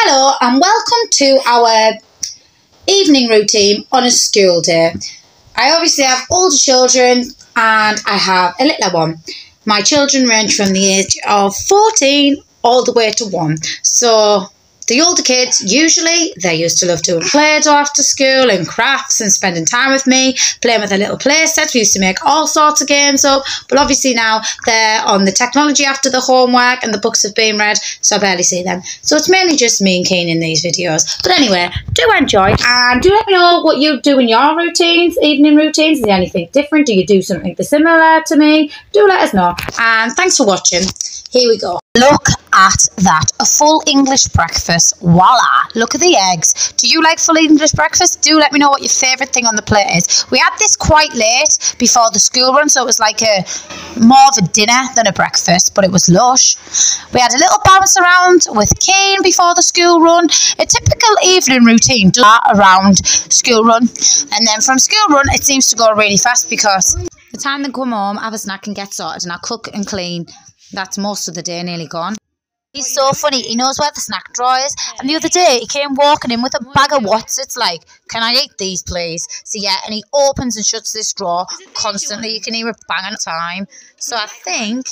Hello and welcome to our evening routine on a school day. I obviously have older children and I have a little one. My children range from the age of 14 all the way to 1. So the older kids, usually, they used to love doing Play-Doh after school and crafts and spending time with me, playing with their little play sets. We used to make all sorts of games up. But obviously now they're on the technology after the homework and the books have been read, so I barely see them. So it's mainly just me and Keen in these videos. But anyway, do enjoy and do let me know what you do in your routines, evening routines. Is there anything different? Do you do something similar to me? Do let us know. And thanks for watching. Here we go. Look at that. A full English breakfast. Voila. Look at the eggs. Do you like full English breakfast? Do let me know what your favourite thing on the plate is. We had this quite late before the school run, so it was like more of a dinner than a breakfast, but it was lush. We had a little bounce around with Kane before the school run. A typical evening routine around school run. And then from school run, it seems to go really fast because the time they come home, have a snack and get sorted, and I cook and clean. That's most of the day nearly gone. He's so funny. He knows where the snack drawer is. And the other day, he came walking in with a bag of what's. It's like, can I eat these, please? So, yeah, and he opens and shuts this drawer constantly. You can hear it bang on time. So I think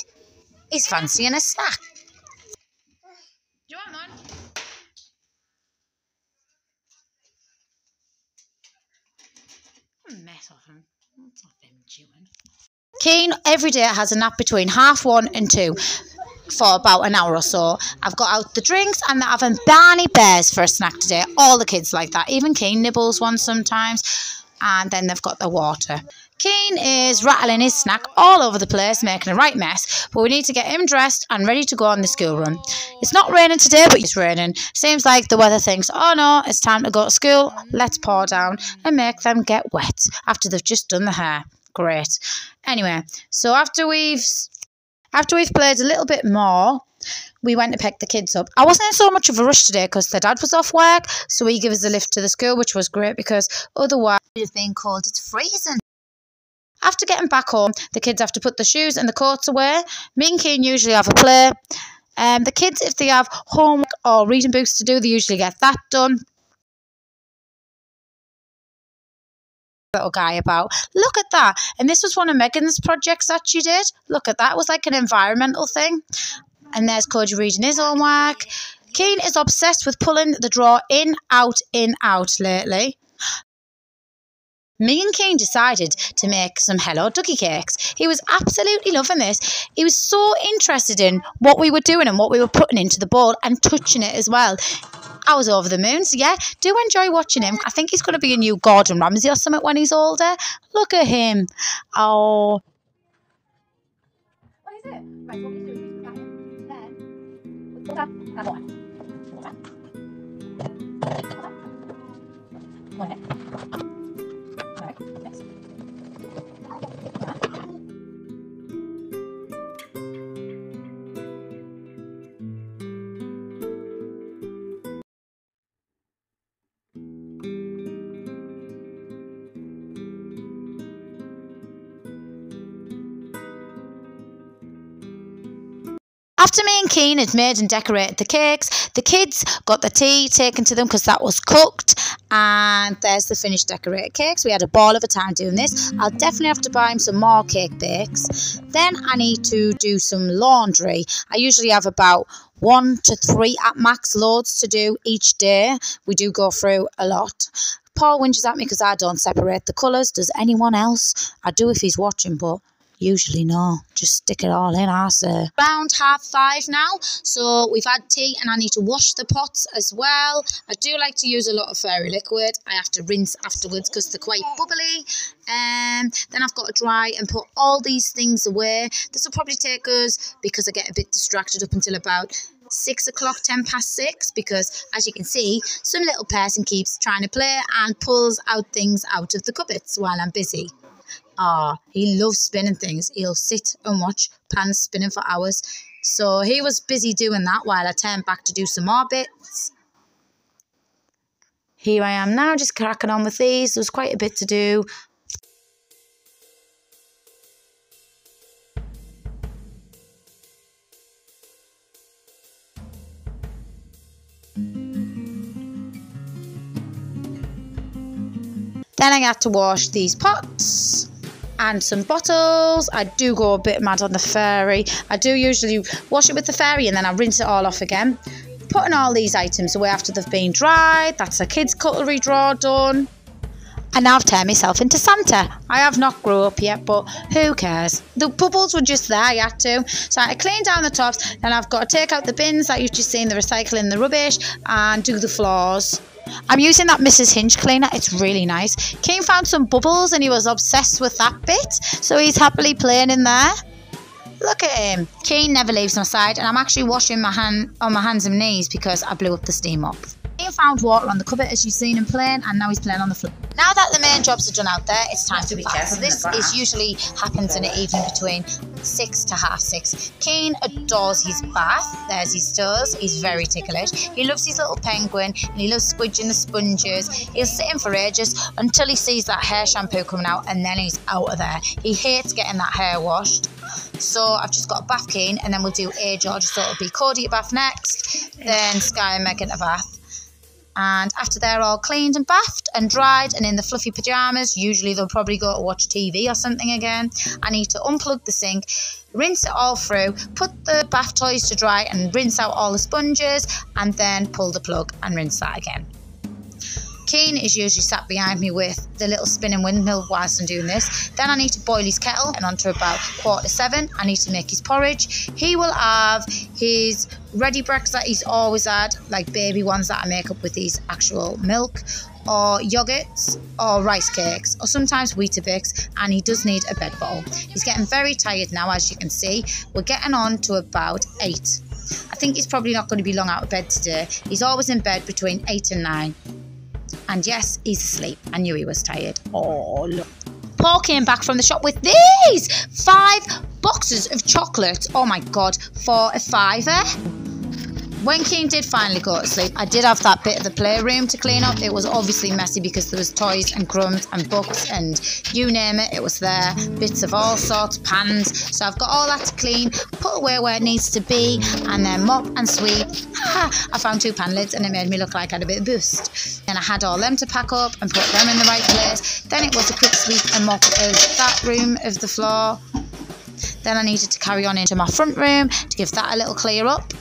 he's fancying a snack. Do you want one? A mess of him. What's not them chewing? Keen every day has a nap between 1:30 and 2. For about an hour or so. I've got out the drinks and they're having Barney Bears for a snack today. All the kids like that. Even Keen nibbles one sometimes. And then they've got the water. Keen is rattling his snack all over the place, making a right mess. But we need to get him dressed and ready to go on the school run. It's not raining today, but it's raining. Seems like the weather thinks, oh no, it's time to go to school. Let's pour down and make them get wet after they've just done the hair. Great. Anyway, so after we've played a little bit more, we went to pick the kids up. I wasn't in so much of a rush today because their dad was off work, so he gave us a lift to the school, which was great because otherwise it would have been cold. It's freezing. After getting back home, the kids have to put the shoes and the coats away. Me and Keen usually have a play. The kids, if they have homework or reading books to do, they usually get that done. Little guy about. Look at that. And this was one of Megan's projects that she did. Look at that. It was like an environmental thing. And there's Cody reading his homework. Keen is obsessed with pulling the drawer in, out lately. Me and Keen decided to make some Hello Ducky cakes. He was absolutely loving this. He was so interested in what we were doing and what we were putting into the bowl and touching it as well. I was over the moon, so yeah, do enjoy watching him. I think he's going to be a new Gordon Ramsay or something when he's older. Look at him. Oh. What is it? Right, what we do is we put that in. Then we put that and what? Right, next. After me and Keen had made and decorated the cakes, the kids got the tea taken to them because that was cooked. And there's the finished decorated cakes. We had a ball of a time doing this. I'll definitely have to buy him some more cake bakes. Then I need to do some laundry. I usually have about 1 to 3 at max loads to do each day. We do go through a lot. Paul whinges at me because I don't separate the colours. Does anyone else? I do if he's watching, but usually no, just stick it all in, I say. Around 5:30 now, so we've had tea and I need to wash the pots as well. I do like to use a lot of fairy liquid. I have to rinse afterwards because they're quite bubbly. Then I've got to dry and put all these things away. This will probably take us, because I get a bit distracted, up until about 6 o'clock, 6:10, because as you can see, some little person keeps trying to play and pulls out things out of the cupboards while I'm busy. He loves spinning things. He'll sit and watch pans spinning for hours. So he was busy doing that while I turned back to do some more bits. Here I am now, just cracking on with these. There was quite a bit to do. Then I had to wash these pots and some bottles. I do go a bit mad on the fairy. I do usually wash it with the fairy and then I rinse it all off again. Putting all these items away after they've been dried. That's a kid's cutlery drawer done. And now I've turned myself into Santa. I have not grown up yet, but who cares? The bubbles were just there, I had to. So I clean down the tops, then I've got to take out the bins that you've just seen, the recycling, the rubbish, and do the floors. I'm using that Mrs. Hinge cleaner. It's really nice. Keane found some bubbles and he was obsessed with that bit, so he's happily playing in there. Look at him. Keane never leaves my side, and I'm actually washing my hands and knees because I blew up the steam mop. Keane found water on the cupboard as you've seen him playing, and now he's playing on the floor. Now that the main jobs are done out there, it's time to bath. So this is usually happens in the evening between 6 to half 6. Keane adores his bath. There's his toes. He's very ticklish. He loves his little penguin, and he loves squidging the sponges. He'll sit in for ages until he sees that hair shampoo coming out, and then he's out of there. He hates getting that hair washed. So I've just got a bath Keane, and then we'll do George. So it'll be Cody at bath next, then Sky and Megan at bath. And after they're all cleaned and bathed and dried and in the fluffy pyjamas, usually they'll probably go to watch TV or something again. I need to unplug the sink, rinse it all through, put the bath toys to dry and rinse out all the sponges, and then pull the plug and rinse that again. Keane is usually sat behind me with the little spinning windmill whilst I'm doing this. Then I need to boil his kettle, and onto about 6:45 I need to make his porridge. He will have his ready breakfast that he's always had, like baby ones that I make up with his actual milk, or yogurts, or rice cakes, or sometimes Weetabix, and he does need a bed bottle. He's getting very tired now, as you can see. We're getting on to about 8. I think he's probably not going to be long out of bed today. He's always in bed between 8 and 9. And yes, he's asleep. I knew he was tired. Oh, look. Paul came back from the shop with these 5 boxes of chocolates. Oh my God, for a £5. When Keane did finally go to sleep, I did have that bit of the playroom to clean up. It was obviously messy because there was toys and crumbs and books and you name it, it was there. Bits of all sorts, pans. So I've got all that to clean, put away where it needs to be, and then mop and sweep. I found 2 pan lids and it made me look like I had a bit of boost. Then I had all them to pack up and put them in the right place. Then it was a quick sweep and mop of that room of the floor. Then I needed to carry on into my front room to give that a little clear up.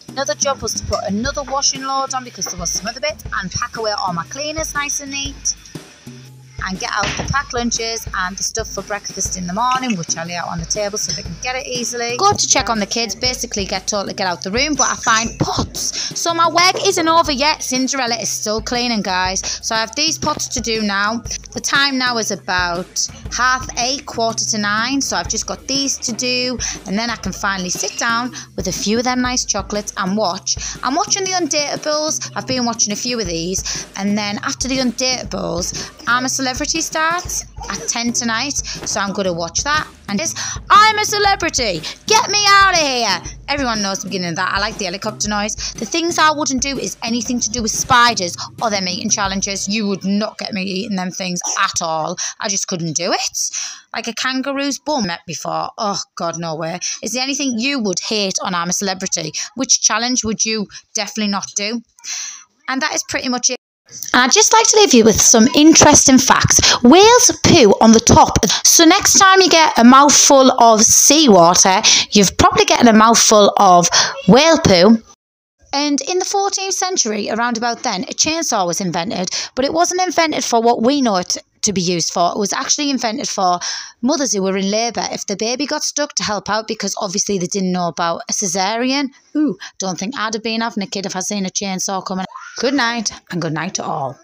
Another job was to put another washing load on because there was some other bits, and pack away all my cleaners nice and neat, and get out the packed lunches and the stuff for breakfast in the morning, which I lay out on the table so they can get it easily. Go up to check on the kids, basically get told to get out the room, but I find pots. So my work isn't over yet. Cinderella is still cleaning, guys. So I have these pots to do now. The time now is about 8:30, 8:45, so I've just got these to do, and then I can finally sit down with a few of them nice chocolates and watch. I'm watching the Undateables. I've been watching a few of these, and then after the Undateables, I'm a Celebrity starts at 10 tonight, so I'm going to watch that. And it's I'm a Celebrity, get me out of here. Everyone knows the beginning of that. I like the helicopter noise. The things I wouldn't do is anything to do with spiders or them eating challenges. You would not get me eating them things at all. I just couldn't do it. Like a kangaroo's bum met before. Oh God, no way. Is there anything you would hate on I'm a Celebrity? Which challenge would you definitely not do? And that is pretty much it. And I'd just like to leave you with some interesting facts. Whales poo on the top. So next time you get a mouthful of seawater, you've probably getting a mouthful of whale poo. And in the 14th century, around about then, a chainsaw was invented, but it wasn't invented for what we know it to be used for. It was actually invented for mothers who were in labour if the baby got stuck, to help out, because obviously they didn't know about a caesarean. Ooh, don't think I'd have been having a kid if I'd seen a chainsaw coming. Good night, and good night to all.